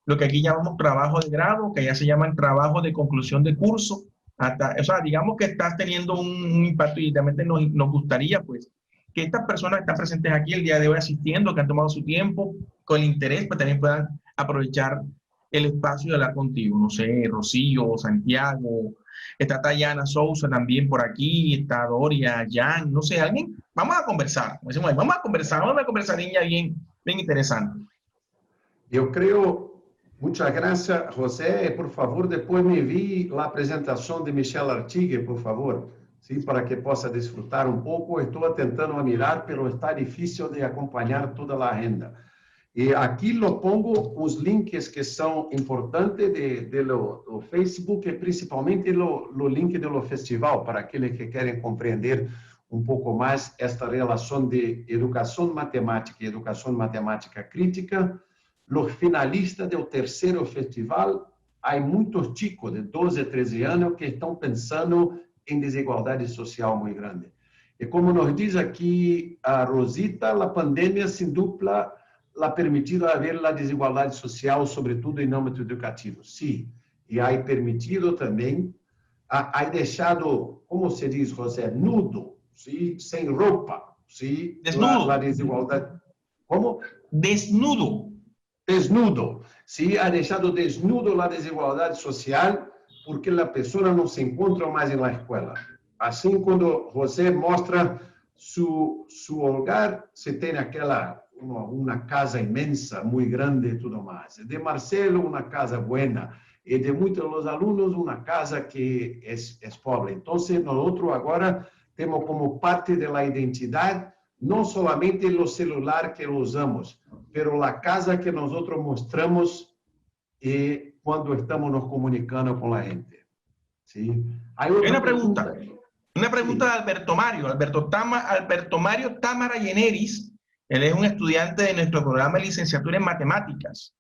lo que aquí llamamos trabajo de grado, que ya se llaman trabajo de conclusión de curso. O sea, digamos que estás teniendo un impacto y realmente nos gustaría pues que estas personas que están presentes aquí el día de hoy asistiendo, que han tomado su tiempo con el interés, pues también puedan aprovechar el espacio de hablar contigo. No sé, Rocío, Santiago, está Tayana Sousa también por aquí, está Doria, Jan, no sé, alguien. Vamos a conversar, vamos a conversar una conversadinha bien interesante. Eu creio, muchas gracias, José. Por favor, depois me envie a apresentação de Michel Artigue, por favor. sim, para que possa desfrutar um pouco. Estou tentando mirar, mas está difícil de acompanhar toda a agenda. E aqui eu pongo os links que são importantes do Facebook, e principalmente o link do festival, para aqueles que querem compreender um pouco mais esta relação de educação matemática e educação matemática crítica. Os finalistas do terceiro festival, há muitos chicos de 12, 13 anos que estão pensando em desigualdade social muito grande. E como nos diz aqui a Rosita, a pandemia sem dúvida ha permitido haver a desigualdade social, sobretudo em âmbito educativo. Sim, e ha permitido também, ha deixado, como se diz, José, nudo, sim, sem roupa, sim, Desnudo. a desigualdade. Como? Desnudo. Desnudo, sim, ha deixado desnudo a desigualdade social, porque a pessoa não se encontra mais na escola. Assim, quando você mostra seu lugar, você tem aquela uma casa imensa, muito grande e tudo mais. De Marcelo, uma casa buena. E de muitos dos alunos, uma casa que é pobre. Então, nós agora temos como parte da identidade, não somente o celular que usamos, mas a casa que nós mostramos e quando estamos nos comunicando com a gente. Sim. Hay Una pregunta de Alberto Mario. Alberto Mario Támara Yeneris, él es un estudiante de nuestro programa de licenciatura en matemáticas.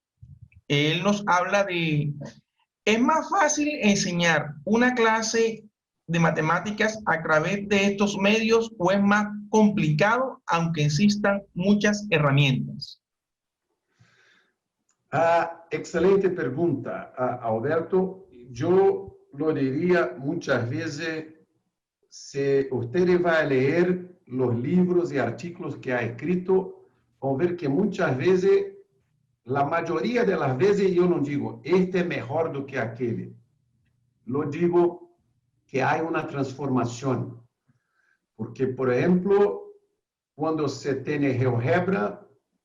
Él nos habla de, ¿es más fácil enseñar una clase de matemáticas a través de estos medios o es más complicado, aunque existan muchas herramientas? Excelente pergunta, Alberto. Eu lo diria muitas vezes, se você vai ler os livros e artigos que há escrito, vão ver que muitas vezes, a maioria das vezes, eu não digo, este é melhor do que aquele. Eu digo que há uma transformação. Porque, por exemplo, quando você tem GeoGebra,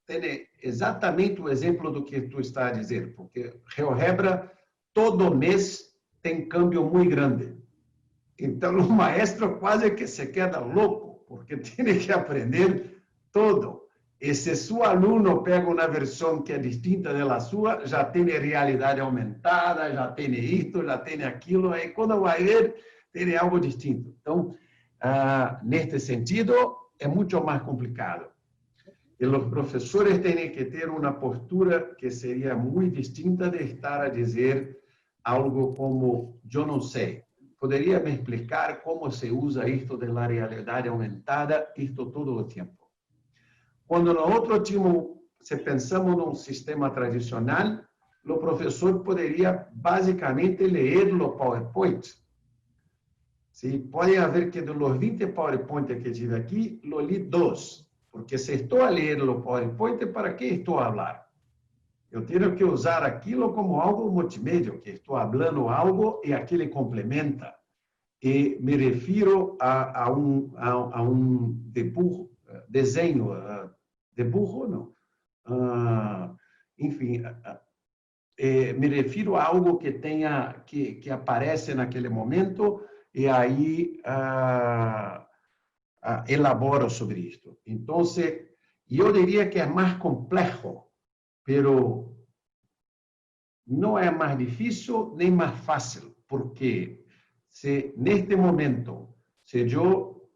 tem exatamente o exemplo do que tu está a dizer, porque GeoGebra, todo mês, tem câmbio muito grande. Então, o maestro quase que se queda louco, porque tem que aprender todo. E se seu aluno pega uma versão que é distinta da sua, já tem realidade aumentada, já tem isto, já tem aquilo, e quando vai ver, tem algo distinto. Então, neste sentido, é muito mais complicado. E os professores têm que ter uma postura que seria muito distinta de estar a dizer algo como, eu não sei, poderia me explicar como se usa isto da realidade aumentada, isto todo o tempo. Quando nós tínhamos, se pensamos num sistema tradicional, o professor poderia basicamente ler o PowerPoint. Sim, pode haver que dos 20 PowerPoint que tive aqui, eu li 2. Porque se estou a ler o PowerPoint, para que estou a falar? Eu tenho que usar aquilo como algo multimídia, que estou falando algo e aquele complementa. E me refiro a um desenho, dibujo, não. Enfim, me refiro a algo que tenha, que aparece naquele momento e aí elaboro sobre isto. Então, eu diria que é mais complexo, pero não é mais difícil nem mais fácil, porque se neste momento, se eu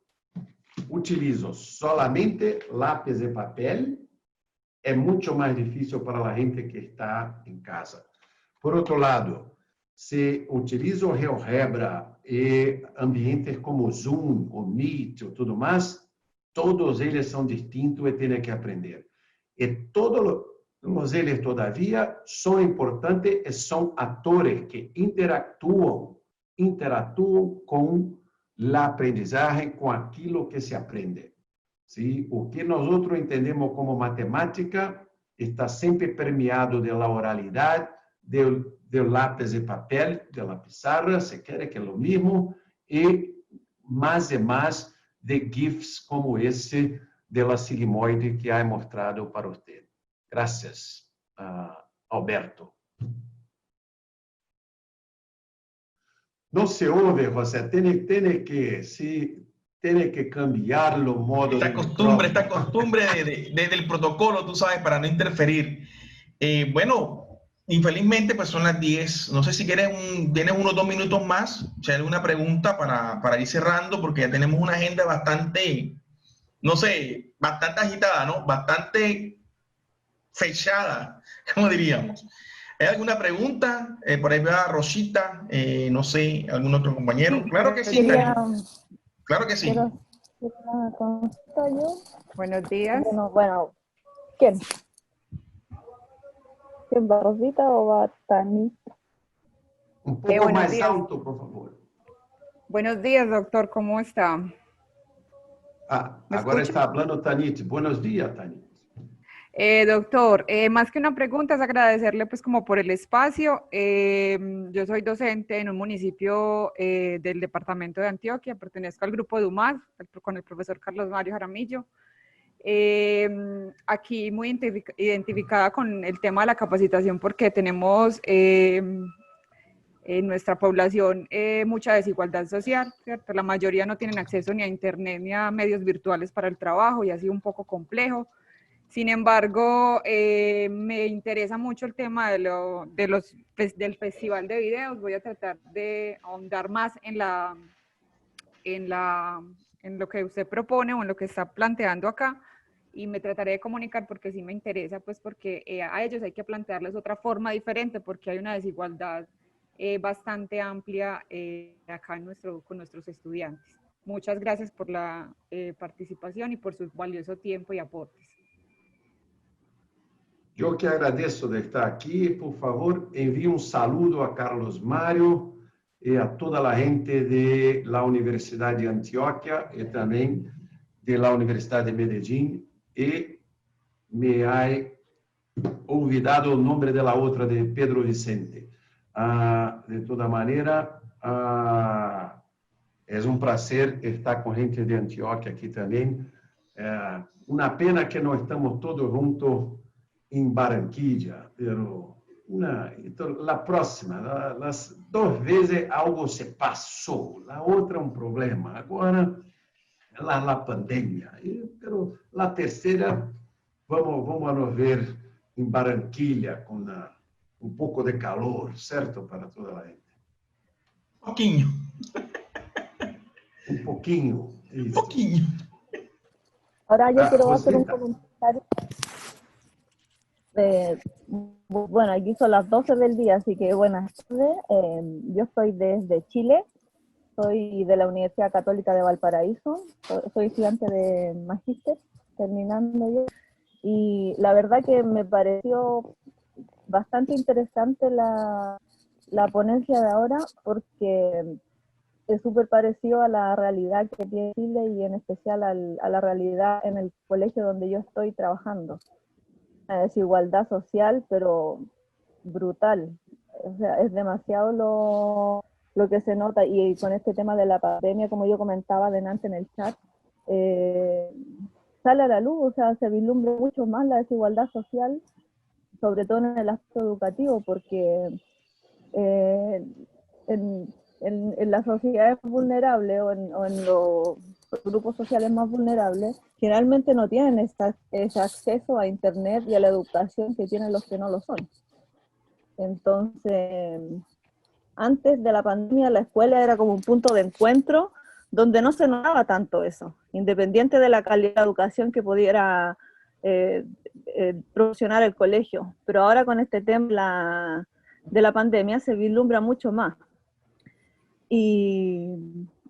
utilizo solamente lápis e papel, é muito mais difícil para a gente que está em casa. Por outro lado, se utilizo GeoGebra e ambientes como Zoom, ou Meet, ou tudo mais, todos eles são distintos e tem que aprender. E todos eles, todavia, são importantes e são atores que interatuam com a aprendizagem, com aquilo que se aprende. Sim? O que nós entendemos como matemática está sempre permeado da oralidade, do lápis e papel, da pizarra, se quer que é o mesmo, e mais de GIFs como esse da sigmoide que há mostrado para você. Graças, Alberto. No se ouve, José. Tiene que cambiar los modos Esta de costumbre, micrófono. del protocolo, tú sabes, para no interferir. Bueno, infelizmente, pues son las 10. No sé si tienes unos 2 minutos más, si hay alguna pregunta para ir cerrando, porque ya tenemos una agenda bastante, no sé, bastante agitada, ¿no? Bastante fechada, como diríamos. ¿Hay alguna pregunta? Por ahí veo a Rosita, no sé, algún otro compañero. Sí, Claro que sí, quería, Cari. Claro que sí. quiero hacer una consulta yo. Buenos días. Bueno, ¿quién? ¿Quién va, Rosita o va Tani? Un poco Buenos más días. alto, por favor. Buenos días, doctor. ¿Cómo está? Agora ¿Me escucha? está hablando Tanit. Buenos días, Tanit. Doctor, más que una pregunta es agradecerle pues como por el espacio. Yo soy docente en un municipio del departamento de Antioquia, pertenezco al grupo de UMAS con el profesor Carlos Mario Jaramillo. Aquí muy identificada con el tema de la capacitación porque tenemos en nuestra población mucha desigualdad social, ¿cierto? La mayoría no tienen acceso ni a internet ni a medios virtuales para el trabajo y ha sido un poco complejo. Sin embargo, me interesa mucho el tema del festival de videos. Voy a tratar de ahondar más en lo que usted propone o en lo que está planteando acá y me trataré de comunicar porque sí me interesa, pues porque a ellos hay que plantearles otra forma diferente porque hay una desigualdad bastante amplia acá con nuestros estudiantes. Muchas gracias por la participación y por su valioso tiempo y aportes. Eu que agradeço de estar aqui. Por favor, envie um saludo a Carlos Mário e a toda a gente da Universidade de Antioquia e também da Universidade de Medellín. E me ha olvidado o nome da outra, de Pedro Vicente. De toda maneira, é um prazer estar com gente de Antioquia aqui também. Uma pena que não estamos todos juntos em Barranquilla, pero la próxima, las 2 vezes algo se passou, a outra problema. Agora, la pandemia. Pero la terceira, vamos a nos ver em Barranquilla com pouco de calor, certo? Para toda a gente. Pouquinho. Pouquinho. Pouquinho. Ahora yo quiero hacer un Rosita. comentario. Bueno, aquí son las 12 del día, así que buenas tardes. Yo estoy desde Chile, soy de la Universidad Católica de Valparaíso, soy estudiante de Magíster, terminando yo, y la verdad que me pareció bastante interesante la ponencia de ahora, porque es súper parecido a la realidad que tiene Chile y en especial a la realidad en el colegio donde yo estoy trabajando. Una desigualdad social, pero brutal. O sea, es demasiado lo que se nota, y con este tema de la pandemia, como yo comentaba delante en el chat, sale a la luz, o sea, se vislumbra mucho más la desigualdad social, sobre todo en el aspecto educativo, porque en las sociedades vulnerables o en los grupos sociales más vulnerables, generalmente no tienen ese acceso a internet y a la educación que tienen los que no lo son. Entonces, antes de la pandemia, la escuela era como un punto de encuentro donde no se notaba tanto eso, independiente de la calidad de educación que pudiera proporcionar el colegio. Pero ahora con este tema de la pandemia se vislumbra mucho más. Y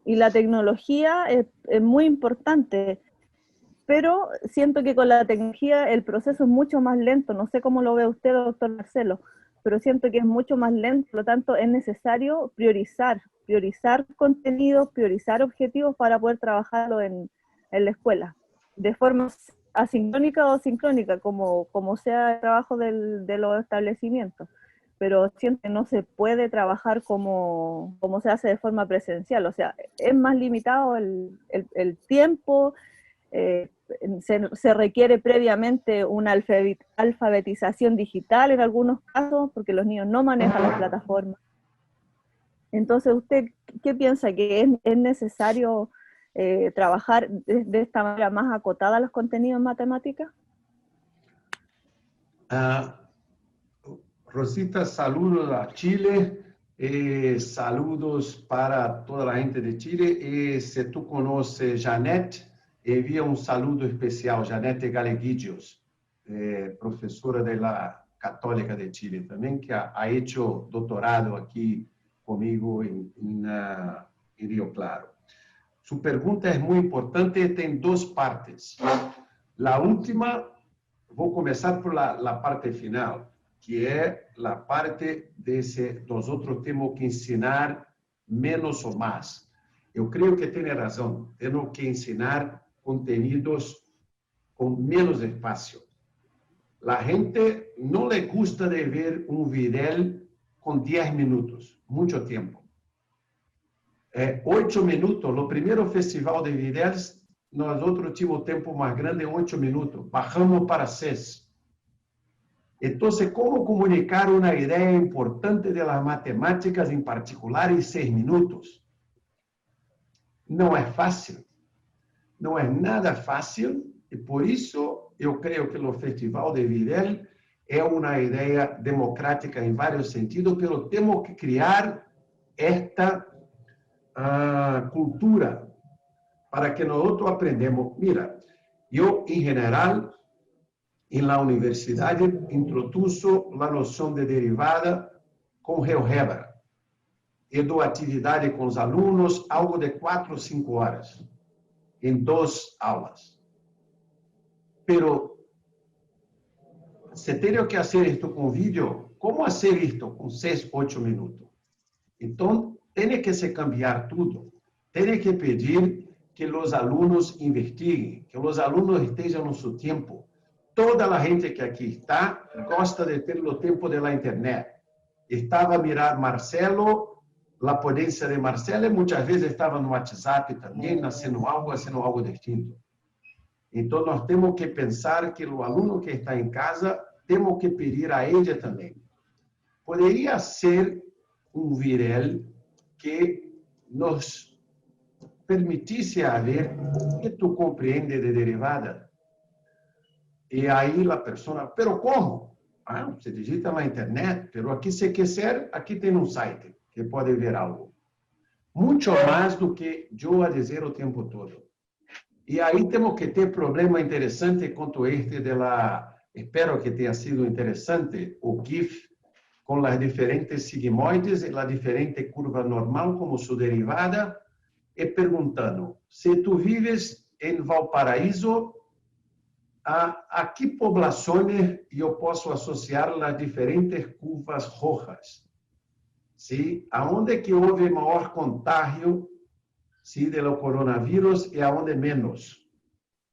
la tecnología es muy importante, pero siento que con la tecnología el proceso es mucho más lento. No sé cómo lo ve usted, doctor Marcelo, pero siento que es mucho más lento, por lo tanto es necesario priorizar contenidos, priorizar objetivos para poder trabajarlo en la escuela, de forma asincrónica o sincrónica, como sea el trabajo de los establecimientos. Pero siento que no se puede trabajar como se hace de forma presencial, o sea, es más limitado el tiempo, se requiere previamente una alfabetización digital en algunos casos, porque los niños no manejan las plataformas. Entonces, ¿usted qué piensa? ¿Que es necesario trabajar de esta manera más acotada los contenidos en matemáticas? Rosita, saludos a Chile, saludos para toda a gente de Chile. Se tu conoces Janete, envia saludo especial, Janete Galeguidios, professora da Católica de Chile também, que ha hecho doutorado aqui comigo em Rio Claro. Sua pergunta é muito importante e tem duas partes. A última, vou começar por la parte final, que é a parte desse, nós outros temos que ensinar menos ou mais. Eu creio que tem razão, temos que ensinar conteúdos com menos espaço. A gente não le gusta de ver vídeo com 10 minutos, muito tempo. 8 minutos, no primeiro festival de vídeos, nós outros tivemos tempo mais grande, 8 minutos, bajamos para 6. Então, como comunicar uma ideia importante das matemáticas, em particular, em 6 minutos? Não é fácil. Não é nada fácil, e por isso eu creio que o Festival de Vídeo é uma ideia democrática em vários sentidos, mas temos que criar esta cultura para que nós aprendamos. Mira, eu, em geral, na universidade, introduzo a noção de derivada com GeoGebra. E dou atividade com os alunos, algo de 4 ou 5 horas, em 2 aulas. Pero, se tenho que fazer isto com vídeo, como fazer isto com 6, 8 minutos? Então, tem que se cambiar tudo. Tem que pedir que os alunos investiguem, que os alunos estejam no seu tempo. Toda a gente que aqui está gosta de ter o tempo da internet. Estava a mirar Marcelo, a potência de Marcelo, e muitas vezes estava no WhatsApp também, fazendo algo distinto. Então, nós temos que pensar que o aluno que está em casa, temos que pedir a ele também. Poderia ser vídeo que nos permitisse a ver o que tu compreende de derivada. E aí a pessoa, pero como? Você digita na internet, pero aqui se quiser, aqui tem site que pode ver algo. Muito mais do que eu a dizer o tempo todo. E aí temos que ter problema interessante quanto este espero que tenha sido interessante, o GIF, com as diferentes sigmoides e a diferente curva normal como sua derivada, e perguntando, se tu vives em Valparaíso, a que populações eu posso associar as diferentes curvas rojas? ¿Sí? Aonde que houve maior contágio, ¿sí, do coronavírus e aonde menos?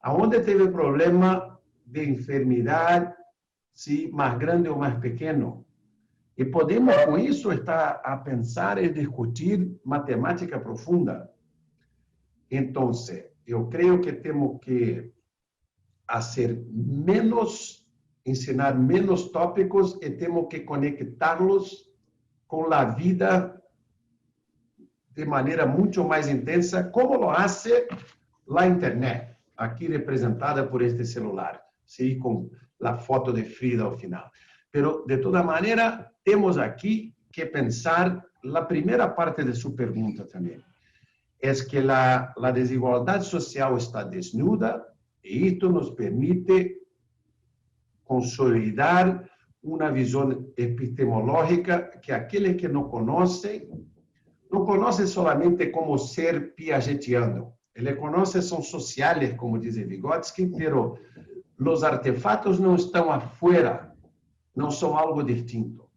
Aonde teve problema de enfermidade, ¿sí, mais grande ou mais pequeno? E podemos, com isso, estar a pensar e discutir matemática profunda. Então, eu creio que temos que ensinar menos tópicos e temos que conectá-los com a vida de maneira muito mais intensa, como lo hace a internet, aqui representada por este celular, ¿sí? Com a foto de Frida ao final. Pero, de toda maneira, temos aqui que pensar a primeira parte de sua pergunta também. É que a desigualdade social está desnuda e isto nos permite consolidar uma visão epistemológica que aqueles que não conhecem solamente como ser piagetiano. Eles conhecem, são sociais, como diz Vygotsky, pero os artefatos não estão afuera, não são algo distinto.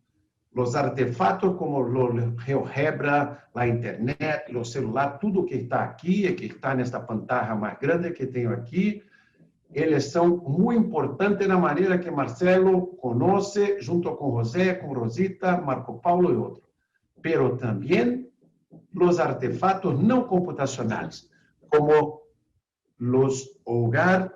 Os artefatos como o GeoGebra, a internet, o celular, tudo que está aqui e que está nesta pantalla mais grande que tenho aqui, eles são muito importantes na maneira que Marcelo conhece, junto com José, com Rosita, Marco Paulo e outros. Pero também os artefatos não computacionais, como os hogares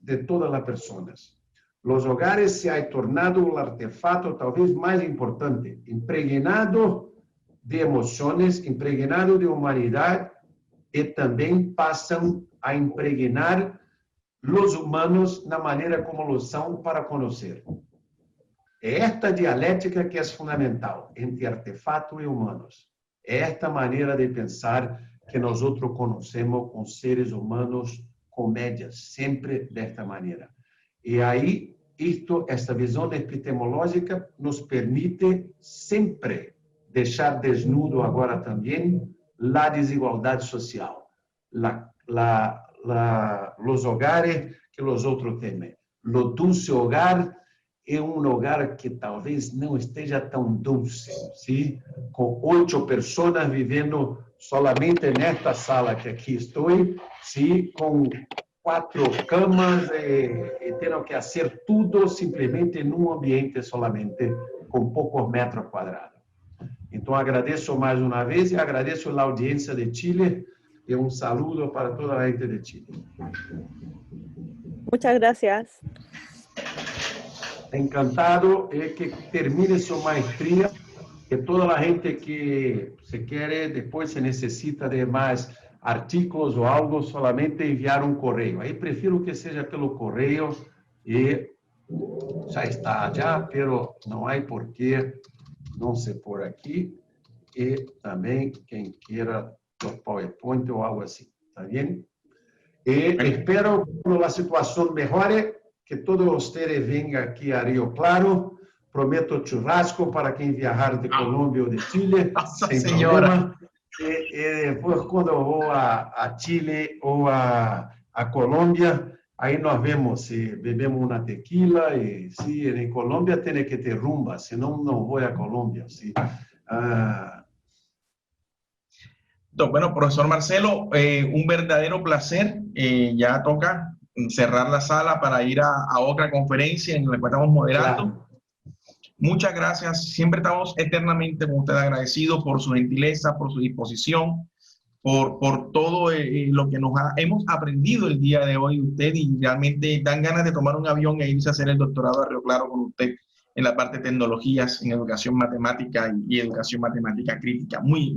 de todas as pessoas. Los hogares se ha tornado el artefacto tal vez más importante, impregnado de emociones, impregnado de humanidad, y también pasan a impregnar los humanos na maneira como los são para conocer. É esta dialética que é fundamental entre artefato e humanos. É esta maneira de pensar que nós outros conhecemos com seres humanos, comédias, sempre desta maneira. E aí, esta visão epistemológica nos permite sempre deixar desnudo agora também a desigualdade social, os hogares que os outros temem. O dulce hogar é hogar que talvez não esteja tão dulce, sim? Com 8 pessoas vivendo solamente nesta sala que aqui estou, sim? Com 4 camas e tendo que fazer tudo simplesmente num ambiente solamente com poucos metros quadrados. Então, agradeço mais uma vez e agradeço a audiência de Chile e um saludo para toda a gente de Chile. Muchas gracias. Encantado que termine su maestría, que toda la gente que se quiere, después se necesita de más artículos o algo, solamente enviar un correo. Ahí prefiero que sea pelo correo y ya está allá, pero no hay por qué no sé por aquí. Y también quien quiera los PowerPoint o algo así, ¿está bien? Espero que la situación mejore, que todos ustedes vengan aquí a Río Claro. Prometo churrasco para quien viajar de Colombia o de Chile, sin problema. Y después cuando voy a Chile o a Colombia, ahí nos vemos, bebemos una tequila. Y sí, en Colombia tiene que ter rumba, senão no voy a Colombia. Sí. Bueno, profesor Marcelo, un verdadero placer. Ya toca cerrar la sala para ir a otra conferencia en la cual estamos moderando. Claro. Muchas gracias. Siempre estamos eternamente con usted agradecidos por su gentileza, por su disposición, por todo lo que hemos aprendido el día de hoy usted, y realmente dan ganas de tomar un avión e irse a hacer el doctorado a Río Claro con usted en la parte de tecnologías, en educación matemática y educación matemática crítica. Muy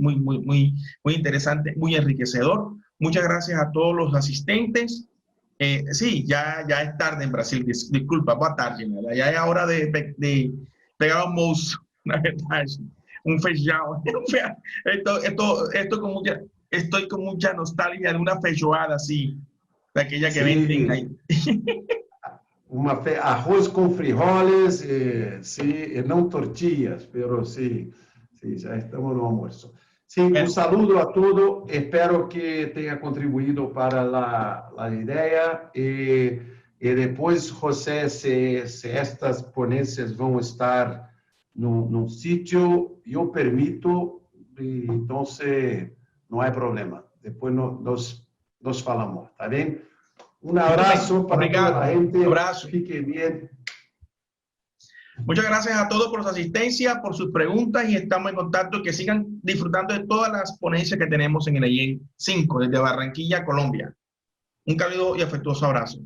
interesante, muy enriquecedor. Muchas gracias a todos los asistentes. Sí, ya es tarde en Brasil, disculpa, boa tarde, ¿verdad? Ya es hora de pegar almoço, na verdade, un feijão. Estoy con mucha nostalgia de una feijoada así, de aquella que venden ahí. Arroz com frijoles, sí, não tortillas, pero sí, já estamos no almuerzo. Sí, un saludo a todos, espero que tenha contribuído para la idea y depois, José, se estas ponencias vão estar num sítio, eu permito, então não há problema. Depois nós falamos, tá bem? Un abrazo para toda la gente. Un abrazo. Fique bien. Muchas gracias a todos por su asistencia, por sus preguntas, y estamos en contacto. Que sigan disfrutando de todas las ponencias que tenemos en el EIEN 5 desde Barranquilla, Colombia. Un cálido y afectuoso abrazo.